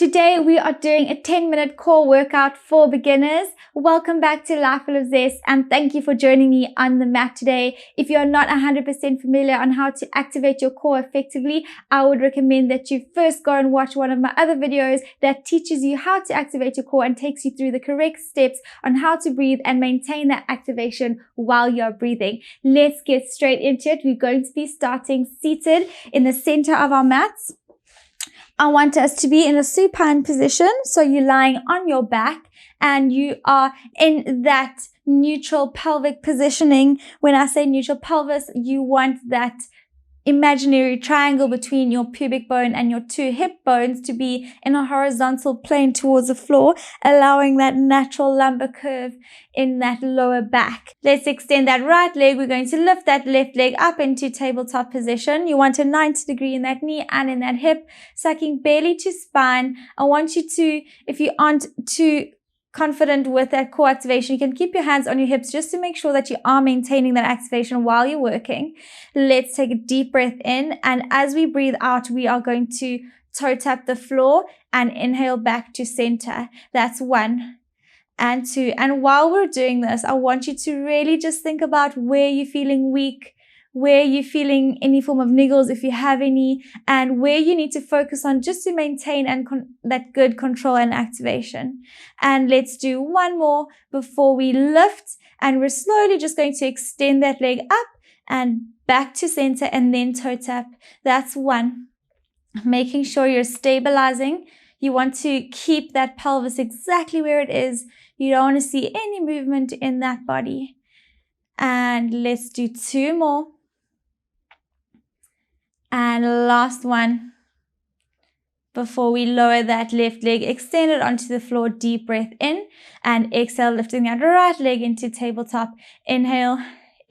Today we are doing a 10-minute core workout for beginners. Welcome back to Liable Zest, and thank you for joining me on the mat today. If you are not 100% familiar on how to activate your core effectively, I would recommend that you first go and watch one of my other videos that teaches you how to activate your core and takes you through the correct steps on how to breathe and maintain that activation while you're breathing. Let's get straight into it. We're going to be starting seated in the center of our mats. I want us to be in a supine position. So you're lying on your back and you are in that neutral pelvic positioning. When I say neutral pelvis, you want that imaginary triangle between your pubic bone and your two hip bones to be in a horizontal plane towards the floor, allowing that natural lumbar curve in that lower back. Let's extend that right leg. We're going to lift that left leg up into tabletop position. You want a 90 degree in that knee and in that hip, sucking belly to spine. I want you to, if you aren't too confident with that core activation, you can keep your hands on your hips just to make sure that you are maintaining that activation while you're working. Let's take a deep breath in, and as we breathe out, we are going to toe tap the floor and inhale back to center. That's 1 and 2. And while we're doing this, I want you to really just think about where you're feeling weak, where you're feeling any form of niggles if you have any, and where you need to focus on just to maintain and that good control and activation. And let's do one more before we lift, and we're slowly just going to extend that leg up and back to center and then toe tap. That's 1. Making sure you're stabilizing. You want to keep that pelvis exactly where it is. You don't want to see any movement in that body. And let's do 2 more. And last one before we lower that left leg, extend it onto the floor, deep breath in, and exhale, lifting that right leg into tabletop. Inhale,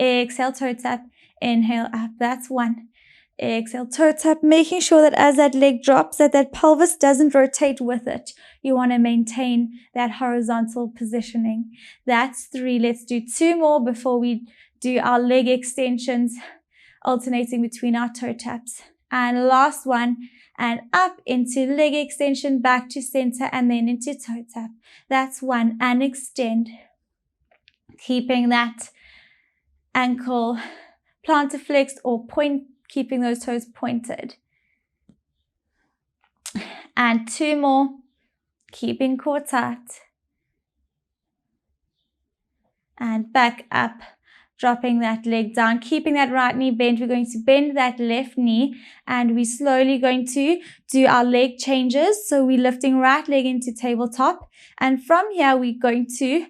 exhale, toe tap, inhale up. That's 1. Exhale, toe tap, making sure that as that leg drops, that pelvis doesn't rotate with it. You want to maintain that horizontal positioning. That's 3. Let's do 2 more before we do our leg extensions, alternating between our toe taps. And last one, and up into leg extension, back to center, and then into toe tap. That's 1, and extend. Keeping that ankle plantar flexed or point, keeping those toes pointed. And 2 more, keeping core tight. And back up. Dropping that leg down, keeping that right knee bent. We're going to bend that left knee, and we're slowly going to do our leg changes. So we're lifting right leg into tabletop, and from here we're going to,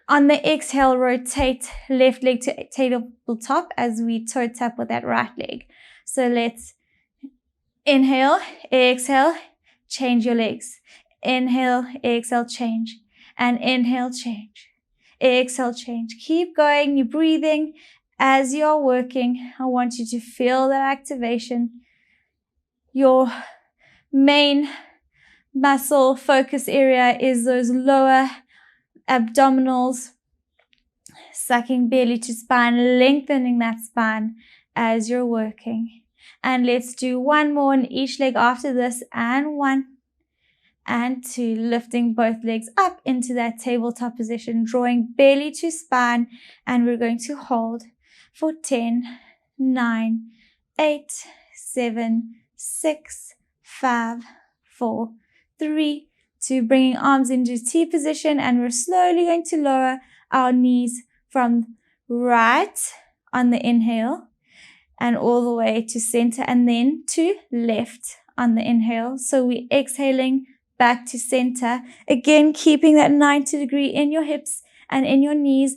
on the exhale, rotate left leg to tabletop as we toe tap with that right leg. So let's inhale, exhale, change your legs. Inhale, exhale, change, and inhale, change. Exhale, change. Keep going. You're breathing as you're working. I want you to feel that activation. Your main muscle focus area is those lower abdominals, sucking belly to spine, lengthening that spine as you're working. And let's do 1 more on each leg after this, and 1. And 2, lifting both legs up into that tabletop position, drawing belly to spine, and we're going to hold for 10, 9, 8, 7, 6, 5, 4, 3, 2, bringing arms into T position, and we're slowly going to lower our knees from right on the inhale and all the way to center, and then to left on the inhale. So we're exhaling back to center. Again, keeping that 90 degree in your hips and in your knees,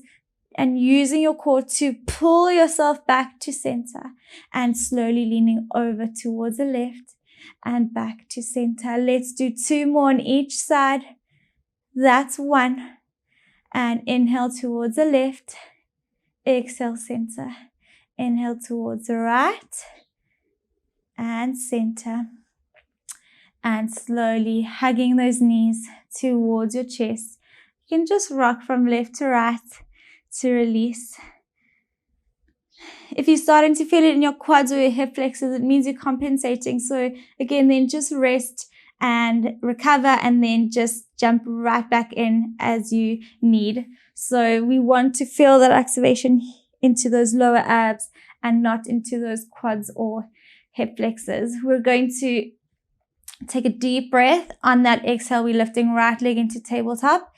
and using your core to pull yourself back to center, and slowly leaning over towards the left and back to center. Let's do 2 more on each side. That's 1. And inhale towards the left, exhale, center. Inhale towards the right and center. And slowly hugging those knees towards your chest. You can just rock from left to right to release. If you're starting to feel it in your quads or your hip flexors, it means you're compensating. So again, then just rest and recover, and then just jump right back in as you need. So we want to feel that activation into those lower abs and not into those quads or hip flexors. We're going to take a deep breath. On that exhale, we're lifting right leg into tabletop.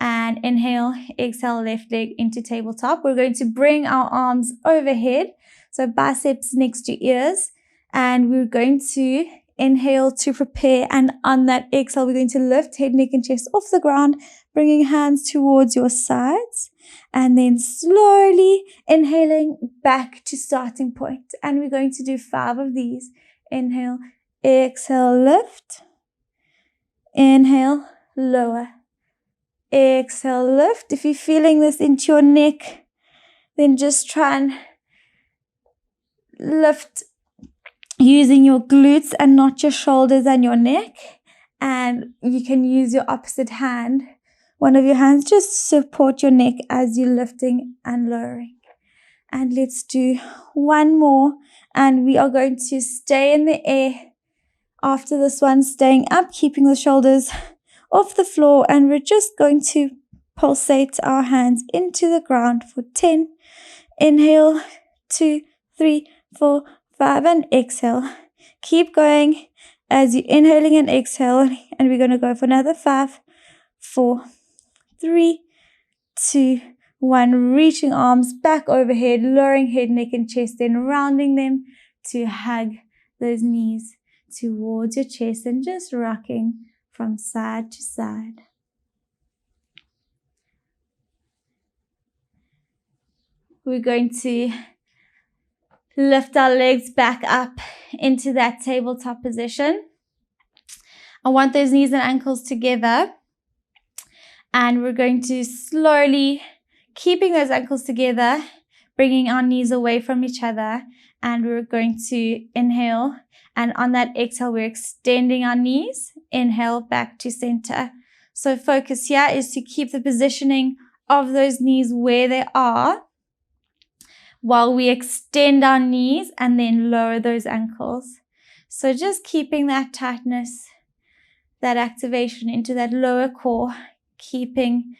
And inhale, exhale, left leg into tabletop. We're going to bring our arms overhead, so biceps next to ears. And we're going to inhale to prepare. And on that exhale, we're going to lift head, neck, and chest off the ground, bringing hands towards your sides. And then slowly inhaling back to starting point. And we're going to do 5 of these. Inhale, exhale, lift. Inhale, lower. Exhale, lift. If you're feeling this into your neck, then just try and lift using your glutes and not your shoulders and your neck. And you can use your opposite hand, one of your hands, just support your neck as you're lifting and lowering. And let's do 1 more. And we are going to stay in the air after this one, staying up, keeping the shoulders off the floor, and we're just going to pulsate our hands into the ground for 10. Inhale, 2, 3, 4, 5, and exhale. Keep going as you're inhaling and exhaling, and we're going to go for another 5, 4, 3, 2, 1. Reaching arms back overhead, lowering head, neck, and chest, then rounding them to hug those knees towards your chest and just rocking from side to side. We're going to lift our legs back up into that tabletop position. I want those knees and ankles together. And we're going to slowly, keeping those ankles together, bringing our knees away from each other. And we're going to inhale. And on that exhale, we're extending our knees. Inhale back to center. So focus here is to keep the positioning of those knees where they are while we extend our knees and then lower those ankles. So just keeping that tightness, that activation into that lower core, keeping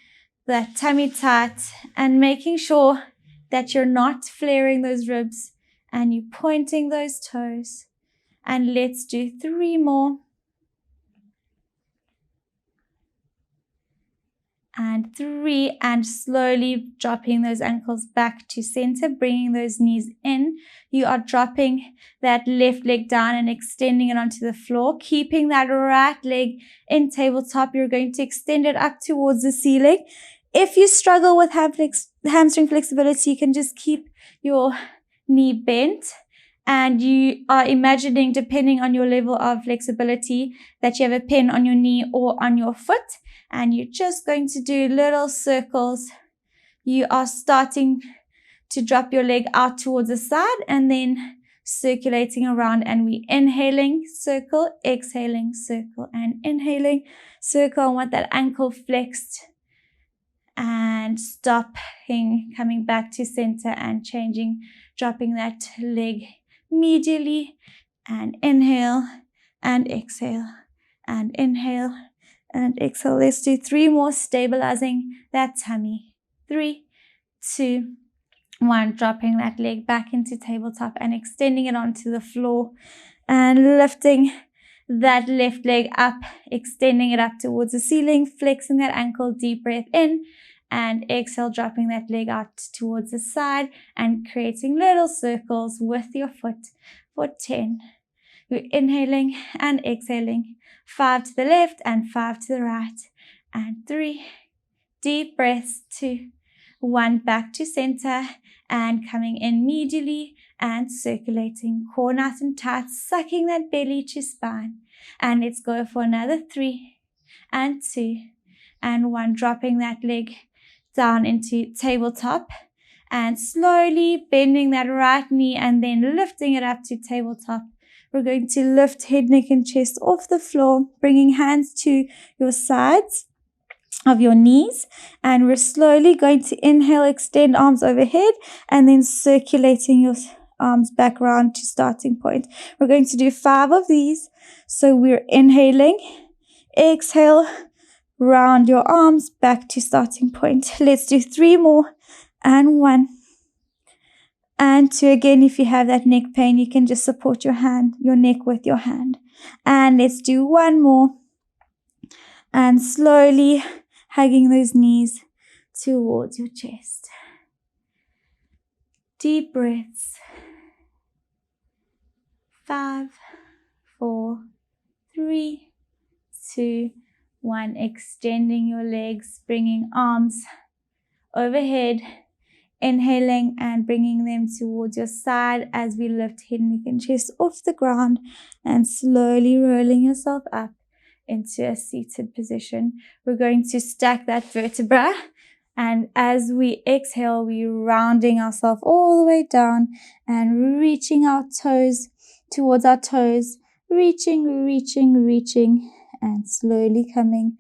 that tummy tight and making sure that you're not flaring those ribs and you're pointing those toes. And let's do 3 more. And 3, and slowly dropping those ankles back to center, bringing those knees in. You are dropping that left leg down and extending it onto the floor, keeping that right leg in tabletop. You're going to extend it up towards the ceiling. If you struggle with hamstring flexibility, you can just keep your knee bent. And you are imagining, depending on your level of flexibility, that you have a pin on your knee or on your foot. And you're just going to do little circles. You are starting to drop your leg out towards the side and then circulating around. And we inhaling, circle, exhaling, circle, and inhaling, circle. I want that ankle flexed. And stopping, coming back to center and changing, dropping that leg medially. And inhale and exhale and inhale and exhale. Let's do 3 more, stabilizing that tummy. 3, 2, 1. Dropping that leg back into tabletop and extending it onto the floor and lifting that left leg up, extending it up towards the ceiling, flexing that ankle, deep breath in and exhale, dropping that leg out towards the side and creating little circles with your foot for 10. You're inhaling and exhaling. 5 to the left and 5 to the right. And 3. Deep breaths. 2, 1. Back to center and coming in medially and circulating. Core nice and tight, sucking that belly to spine. And let's go for another 3 and 2 and 1. Dropping that leg down into tabletop and slowly bending that right knee and then lifting it up to tabletop. We're going to lift head, neck, and chest off the floor, bringing hands to your sides of your knees. And we're slowly going to inhale, extend arms overhead, and then circulating your arms back round to starting point. We're going to do 5 of these. So we're inhaling, exhale, round your arms back to starting point. Let's do 3 more, and 1 and 2. Again, if you have that neck pain, you can just support your neck with your hand. And let's do 1 more, and slowly hugging those knees towards your chest. Deep breaths. 5, 4, 3, 2, 1. Extending your legs, bringing arms overhead. Inhaling and bringing them towards your side as we lift head, neck, and chest off the ground, and slowly rolling yourself up into a seated position. We're going to stack that vertebra, and as we exhale, we're rounding ourselves all the way down and reaching our toes towards our toes, reaching, and slowly coming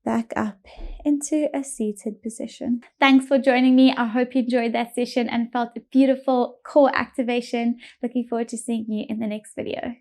back up into a seated position. Thanks for joining me. I hope you enjoyed that session and felt a beautiful core activation. Looking forward to seeing you in the next video.